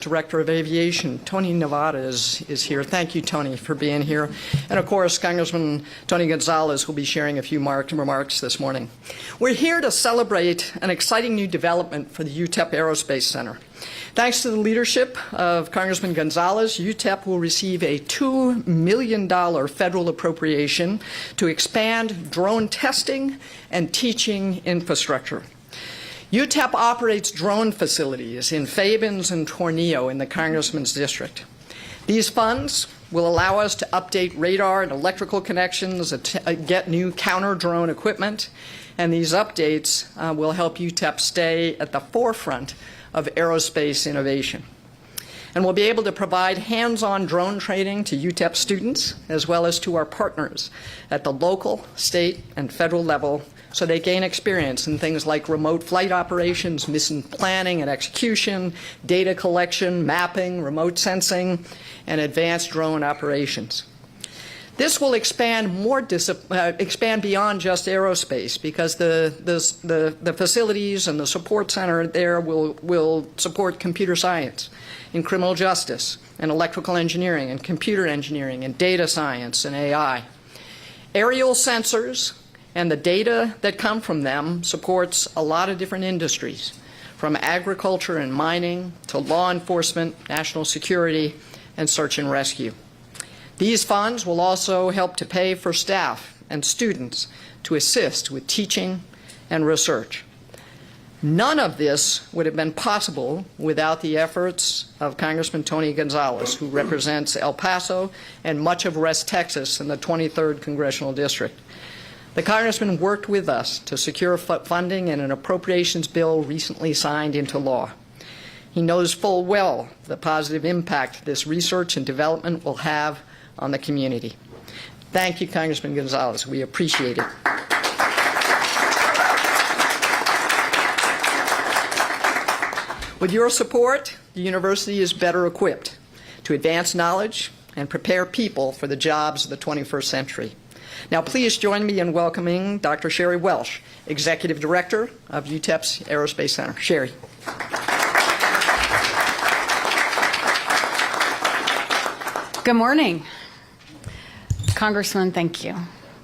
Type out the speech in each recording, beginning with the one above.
Director of Aviation, Tony Gonzales, is here. Thank you, Tony, for being here. And of course, Congressman Tony Gonzales will be sharing a few remarks this morning. We're here to celebrate an exciting new development for the UTEP Aerospace Center. Thanks to the leadership of Congressman Gonzales, UTEP will receive a $2 million federal appropriation to expand drone testing and teaching infrastructure. UTEP operates drone facilities in Fabens and Tornillo in the Congressman's district. These funds will allow us to update radar and electrical connections, get new counter-drone equipment, and these updates will help UTEP stay at the forefront of aerospace innovation. And we'll be able to provide hands-on drone training to UTEP students as well as to our partners at the local, state, and federal level so they gain experience in things like remote flight operations, mission planning and execution, data collection, mapping, remote sensing, and advanced drone operations. This will expand beyond just aerospace because the facilities and the support center there will support computer science and criminal justice and electrical engineering and computer engineering and data science and AI. Aerial sensors and the data that come from them supports a lot of different industries, from agriculture and mining to law enforcement, national security, and search and rescue. These funds will also help to pay for staff and students to assist with teaching and research. None of this would have been possible without the efforts of Congressman Tony Gonzales, who represents El Paso and much of West Texas in the 23rd Congressional District. The Congressman worked with us to secure funding in an appropriations bill recently signed into law. He knows full well the positive impact this research and development will have on the community. Thank you, Congressman Gonzales. We appreciate it. With your support, the university is better equipped to advance knowledge and prepare people for the jobs of the 21st century. Now, please join me in welcoming Dr. Sherry Welsh, Executive Director of UTEP's Aerospace Center. Sherry. Good morning. Congressman, thank you,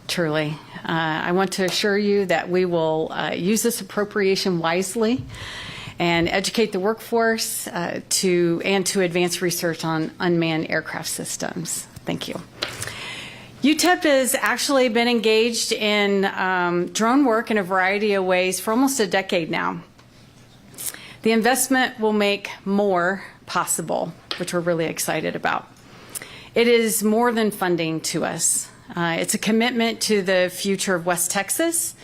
truly. I want to assure you that we will use this appropriation wisely and educate the workforce to advance research on unmanned aircraft systems. Thank you. UTEP has actually been engaged in drone work in a variety of ways for almost a decade now. The investment will make more possible, which we're really excited about. It is more than funding to us. It's a commitment to the future of West Texas.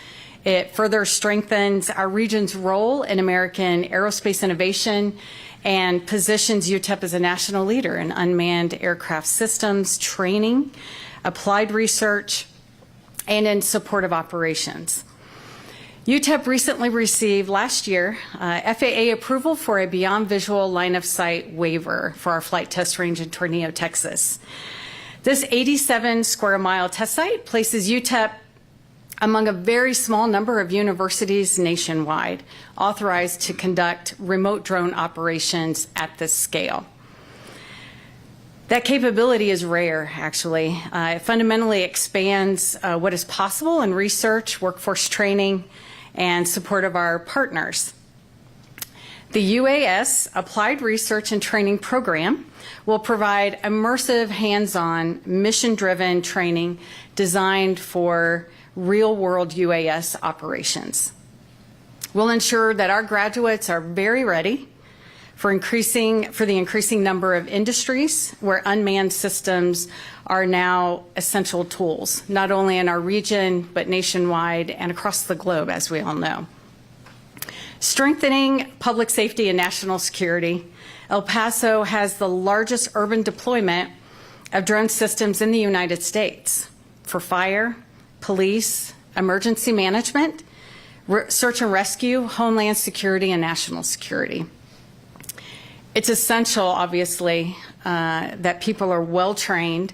It further strengthens our region's role in American aerospace innovation and positions UTEP as a national leader in unmanned aircraft systems, training, applied research, and in support of operations. UTEP recently received last year FAA approval for a beyond visual line of sight waiver for our flight test range in Tornillo, Texas. This 87 square mile test site places UTEP among a very small number of universities nationwide authorized to conduct remote drone operations at this scale. That capability is rare, actually. It fundamentally expands what is possible in research, workforce training, and support of our partners. The UAS Applied Research and Training Program will provide immersive, hands-on, mission-driven training designed for real-world UAS operations. We'll ensure that our graduates are very ready for the increasing number of industries where unmanned systems are now essential tools, not only in our region, but nationwide and across the globe, as we all know. Strengthening public safety and national security, El Paso has the largest urban deployment of drone systems in the United States for fire, police, emergency management, search and rescue, homeland security, and national security. It's essential, obviously, that people are well trained,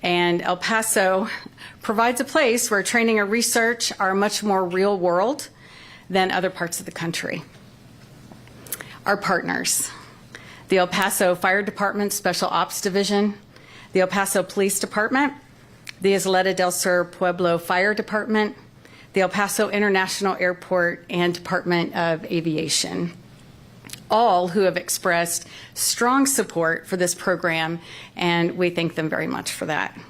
and El Paso provides a place where training and research are much more real world than other parts of the country. Our partners. the El Paso Fire Department Special Ops Division, the El Paso Police Department, the Isleta del Sur Pueblo Fire Department, the El Paso International Airport, and Department of Aviation, all who have expressed strong support for this program, and we thank them very much for that.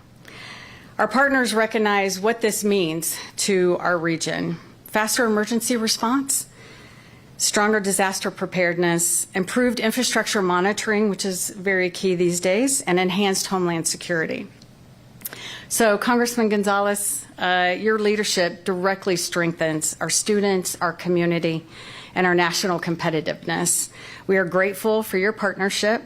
Our partners recognize what this means to our region: faster emergency response, stronger disaster preparedness, improved infrastructure monitoring, which is very key these days, and enhanced homeland security. So, Congressman Gonzales, your leadership directly strengthens our students, our community, and our national competitiveness. We are grateful for your partnership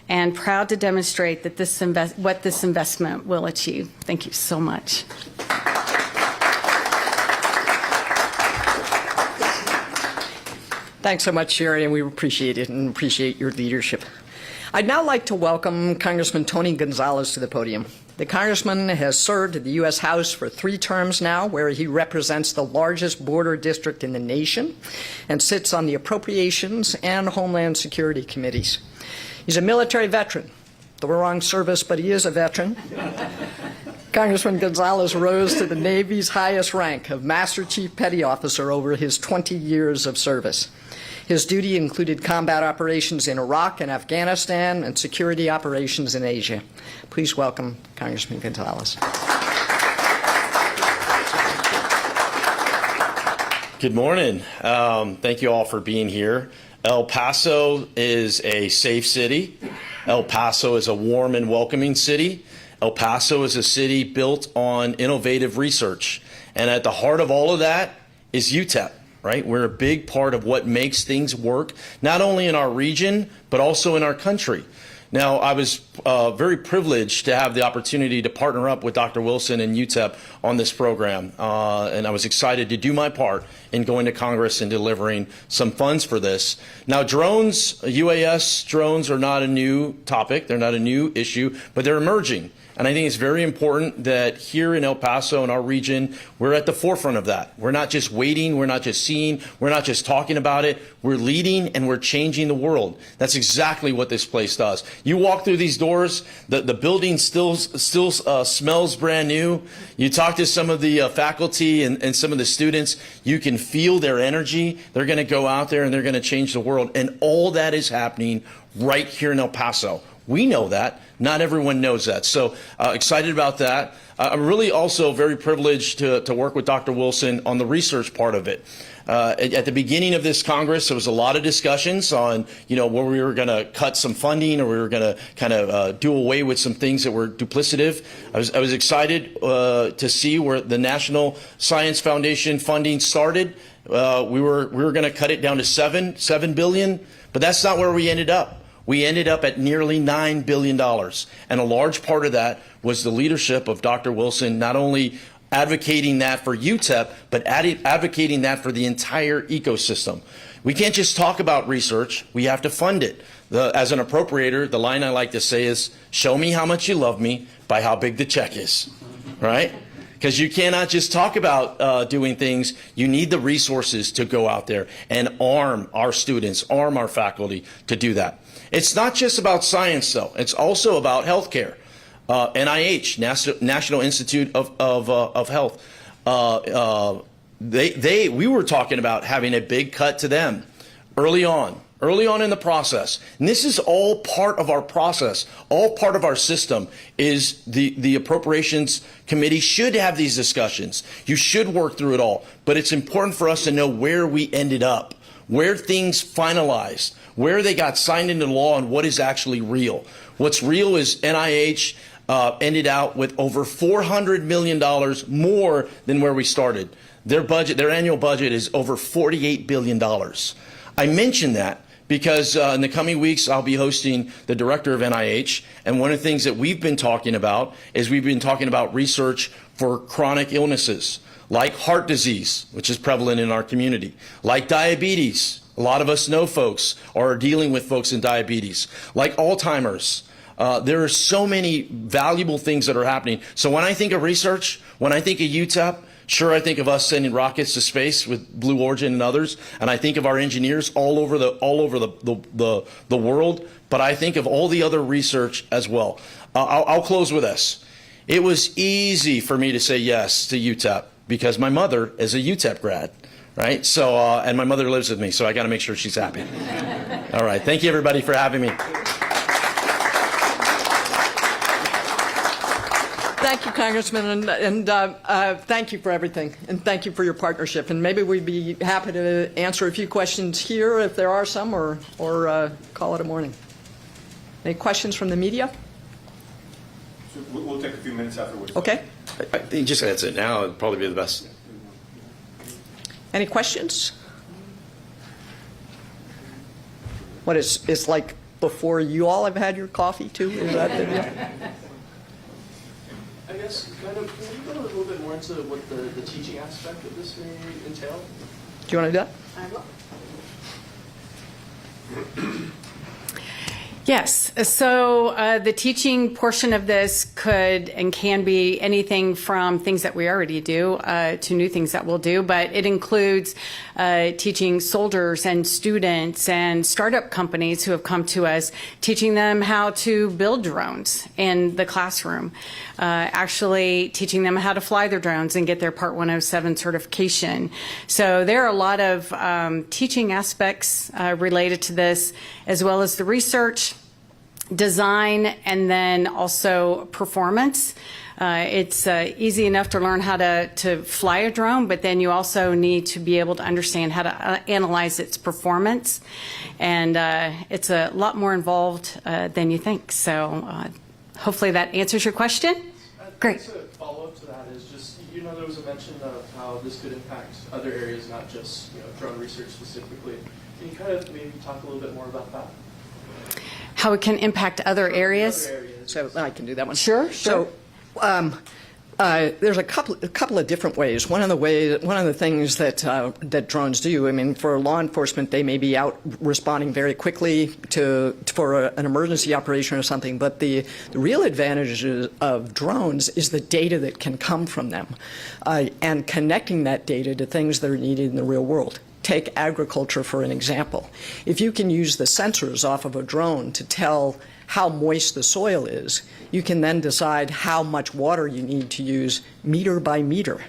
and proud to demonstrate that what this investment will achieve. Thank you so much. Thanks so much, Sherry, and we appreciate it and appreciate your leadership. I'd now like to welcome Congressman Tony Gonzales to the podium. The Congressman has served in the U.S. House for 3 terms now, where he represents the largest border district in the nation and sits on the Appropriations and Homeland Security Committees. He's a military veteran, the wrong service, but he is a veteran. Congressman Gonzales rose to the Navy's highest rank of Master Chief Petty Officer over his 20 years of service. His duty included combat operations in Iraq and Afghanistan and security operations in Asia. Please welcome Congressman Gonzales. Good morning. Thank you all for being here. El Paso is a safe city. El Paso is a warm and welcoming city. El Paso is a city built on innovative research. And at the heart of all of that is UTEP. Right? We're a big part of what makes things work, not only in our region, but also in our country. Now, I was very privileged to have the opportunity to partner up with Dr. Wilson and UTEP on this program, and I was excited to do my part in going to Congress and delivering some funds for this. Now, drones, UAS drones are not a new topic. They're not a new issue, but they're emerging. And I think it's very important that here in El Paso, in our region, we're at the forefront of that. We're not just waiting, we're not just seeing, we're not just talking about it. We're leading and we're changing the world. That's exactly what this place does. You walk through these doors, the building still smells brand new. You talk to some of the faculty and some of the students, you can feel their energy. They're going to go out there and they're going to change the world. And all that is happening right here in El Paso. We know that. Not everyone knows that. So excited about that. I'm really also very privileged to work with Dr. Wilson on the research part of it. At the beginning of this Congress, there was a lot of discussions on, where we were going to cut some funding or we were going to kind of do away with some things that were duplicative. I was excited to see where the National Science Foundation funding started. We were going to cut it down to $7 billion, but that's not where we ended up. We ended up at nearly $9 billion. And a large part of that was the leadership of Dr. Wilson, not only advocating that for UTEP, but advocating that for the entire ecosystem. We can't just talk about research. We have to fund it. As an appropriator, the line I like to say is, show me how much you love me by how big the check is, right? Because you cannot just talk about doing things. You need the resources to go out there and arm our students, arm our faculty to do that. It's not just about science, though. It's also about healthcare. NIH, National Institute of Health. We were talking about having a big cut to them early on in the process. And this is all part of our process, all part of our system. Is the Appropriations Committee should have these discussions. You should work through it all. But it's important for us to know where we ended up, where things finalized, where they got signed into law, and what is actually real. What's real is NIH ended out with over $400 million more than where we started. Their annual budget is over $48 billion. I mention that because in the coming weeks, I'll be hosting the director of NIH. And one of the things that we've been talking about is we've been talking about research for chronic illnesses like heart disease, which is prevalent in our community, like diabetes. A lot of us know folks or are dealing with folks in diabetes, like Alzheimer's. There are so many valuable things that are happening. So when I think of research, when I think of UTEP, sure, I think of us sending rockets to space with Blue Origin and others, and I think of our engineers all over the world but I think of all the other research as well. I'll close with this. It was easy for me to say yes to UTEP because my mother is a UTEP grad, right? So, and my mother lives with me, so I got to make sure she's happy. All right. Thank you, everybody, for having me. Thank you, Congressman, and thank you for everything, and thank you for your partnership. And maybe we'd be happy to answer a few questions here if there are some, or call it a morning. Any questions from the media? So we'll take a few minutes afterwards. Okay. I think you just answer it now. It'd probably be the best. Any questions? What is it's like before you all have had your coffee too? Is that the deal? I guess, kind of, can you go a little bit more into what the teaching aspect of this may entail? Do you want to do that? I will. Yes. So the teaching portion of this could and can be anything from things that we already do to new things that we'll do, but it includes teaching soldiers and students and startup companies who have come to us, teaching them how to build drones in the classroom, actually teaching them how to fly their drones and get their Part 107 certification. So there are a lot of teaching aspects related to this, as well as the research, design, and then also performance. It's easy enough to learn how to fly a drone, but then you also need to be able to understand how to analyze its performance. And it's a lot more involved than you think. So hopefully that answers your question. Great. A follow-up to that is just, there was a mention of how this could impact other areas, not just drone research specifically. Can you kind of maybe talk a little bit more about that? How it can impact other areas? So I can do that one. Sure. So there's a couple of different ways. One of the things that drones do. I mean, for law enforcement, they may be out responding very quickly for an emergency operation or something. But the real advantage of drones is the data that can come from them, and connecting that data to things that are needed in the real world. Take agriculture for an example. If you can use the sensors off of a drone to tell how moist the soil is, you can then decide how much water you need to use meter by meter.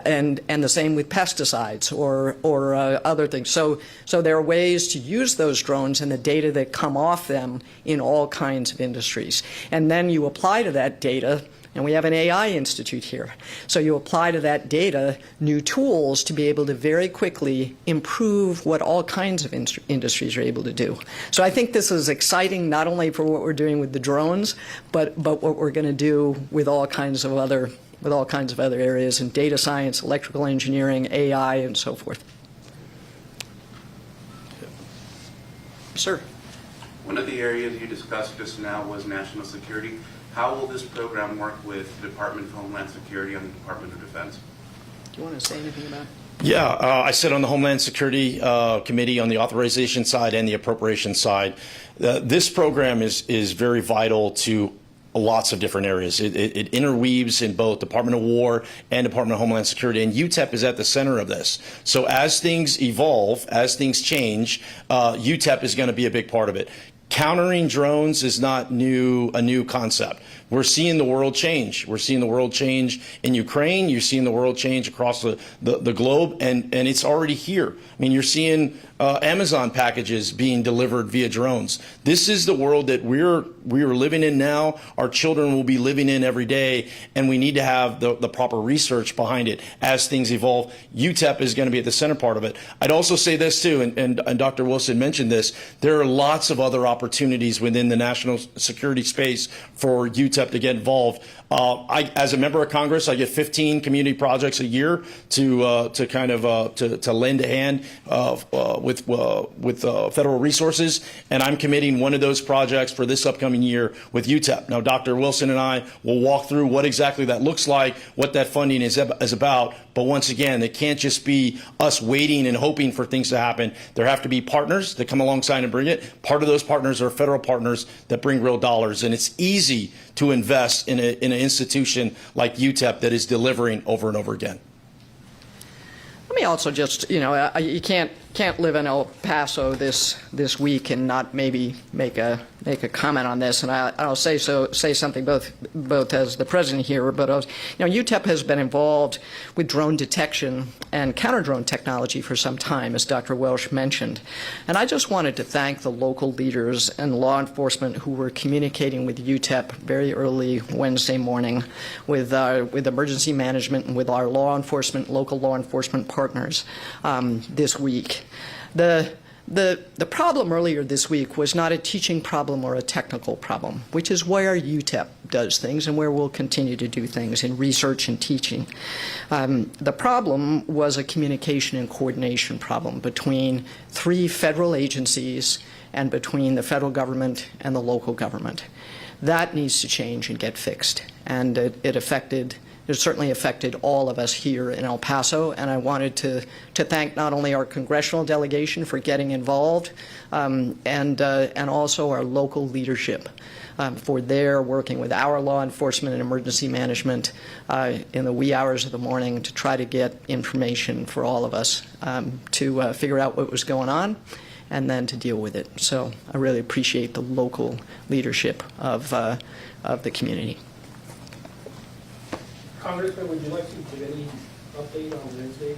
And the same with pesticides or other things. So there are ways to use those drones and the data that come off them in all kinds of industries. And then you apply to that data, and we have an AI institute here. So you apply to that data new tools to be able to very quickly improve what all kinds of industries are able to do. So I think this is exciting not only for what we're doing with the drones, but what we're going to do with all kinds of other areas in data science, electrical engineering, AI, and so forth. Sir. One of the areas you discussed just now was national security. How will this program work with the Department of Homeland Security and the Department of Defense? Do you want to say anything about it? Yeah, I sit on the Homeland Security Committee on the authorization side and the appropriation side. This program is very vital to lots of different areas. It interweaves in both Department of War and Department of Homeland Security, and UTEP is at the center of this. So as things evolve, as things change, UTEP is going to be a big part of it. Countering drones is not a new concept. We're seeing the world change. We're seeing the world change in Ukraine. You're seeing the world change across the globe, and it's already here. I mean, you're seeing Amazon packages being delivered via drones. This is the world that we're living in now. Our children will be living in every day, and we need to have the proper research behind it as things evolve. UTEP is going to be at the center part of it. I'd also say this too, and Dr. Wilson mentioned this, there are lots of other opportunities within the national security space for UTEP to get involved. As a member of Congress, I get 15 community projects a year to lend a hand with federal resources, and I'm committing one of those projects for this upcoming year with UTEP. Now, Dr. Wilson and I will walk through what exactly that looks like, what that funding is about. But once again, it can't just be us waiting and hoping for things to happen. There have to be partners that come alongside and bring it. Part of those partners are federal partners that bring real dollars, and it's easy to invest in an institution like UTEP that is delivering over and over again. Let me also just, you can't can't live in El Paso this week and not maybe make a comment on this, and I'll say something both as the president here, but UTEP has been involved with drone detection and counter-drone technology for some time, as Dr. Welsh mentioned, and I just wanted to thank the local leaders and law enforcement who were communicating with UTEP very early Wednesday morning with emergency management and with our local law enforcement partners this week. The problem earlier this week was not a teaching problem or a technical problem, which is where UTEP does things and where we'll continue to do things in research and teaching. The problem was a communication and coordination problem between 3 federal agencies and between the federal government and the local government. That needs to change and get fixed, and it certainly affected all of us here in El Paso, and I wanted to thank not only our congressional delegation for getting involved, and also our local leadership for their working with our law enforcement and emergency management in the wee hours of the morning to try to get information for all of us to figure out what was going on and then to deal with it. So I really appreciate the local leadership of the community. Congressman, would you like to give any update on Wednesday?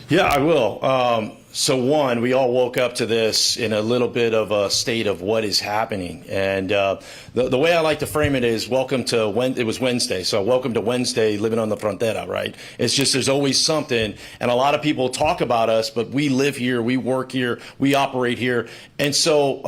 Yeah, I will. So one, we all woke up to this in a little bit of a state of what is happening. And the way I like to frame it is it was Wednesday. So welcome to Wednesday living on the frontera, right? It's just there's always something. And a lot of people talk about us, but we live here, we work here, we operate here. And so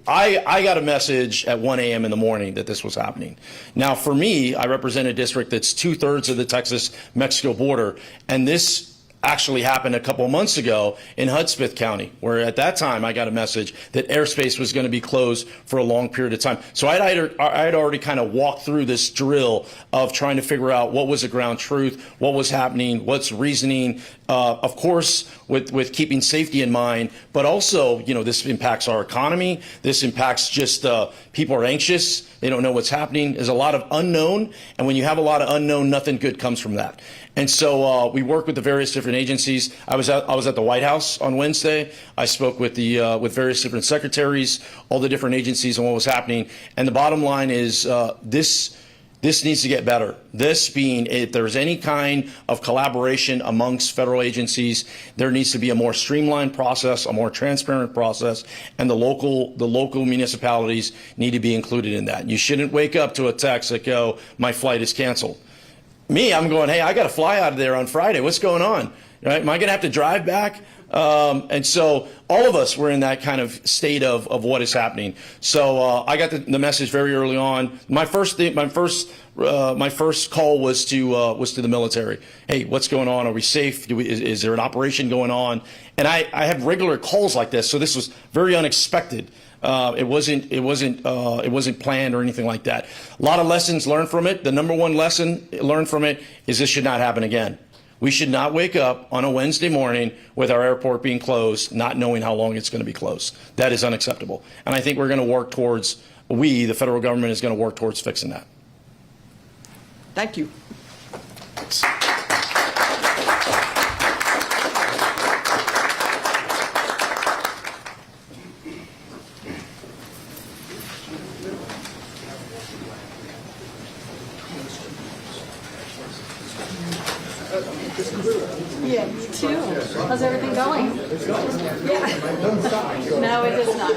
I got a message at 1 a.m. in the morning that this was happening. Now, for me, I represent a district that's 2/3 of the Texas-Mexico border. And this actually happened a couple of months ago in Hudspeth County, where at that time I got a message that airspace was going to be closed for a long period of time. So I'd already kind of walked through this drill of trying to figure out what was the ground truth, what was happening, what's reasoning, of course, with keeping safety in mind, but also, this impacts our economy. This impacts just people are anxious. They don't know what's happening. There's a lot of unknown, and when you have a lot of unknown, nothing good comes from that. And so we work with the various different agencies. I was at the White House on Wednesday. I spoke with with various different secretaries, all the different agencies, and what was happening. And the bottom line is this needs to get better. This being, if there's any kind of collaboration amongst federal agencies, there needs to be a more streamlined process, a more transparent process, and the local municipalities need to be included in that. You shouldn't wake up to a text that go, my flight is canceled. Me, I'm going, hey, I got to fly out of there on Friday. What's going on? Right? Am I going to have to drive back? And so all of us were in that kind of state of what is happening. So I got the message very early on. My first call was to the military. Hey, what's going on? Are we safe? Is there an operation going on? And I have regular calls like this, so this was very unexpected. It wasn't planned or anything like that. A lot of lessons learned from it. The number one lesson learned from it is this should not happen again. We should not wake up on a Wednesday morning with our airport being closed, not knowing how long it's going to be closed. That is unacceptable. And I think we're going to work towards, the federal government is going to work towards fixing that. Thank you. Yeah, you too. How's everything going? Yeah. No, it is not.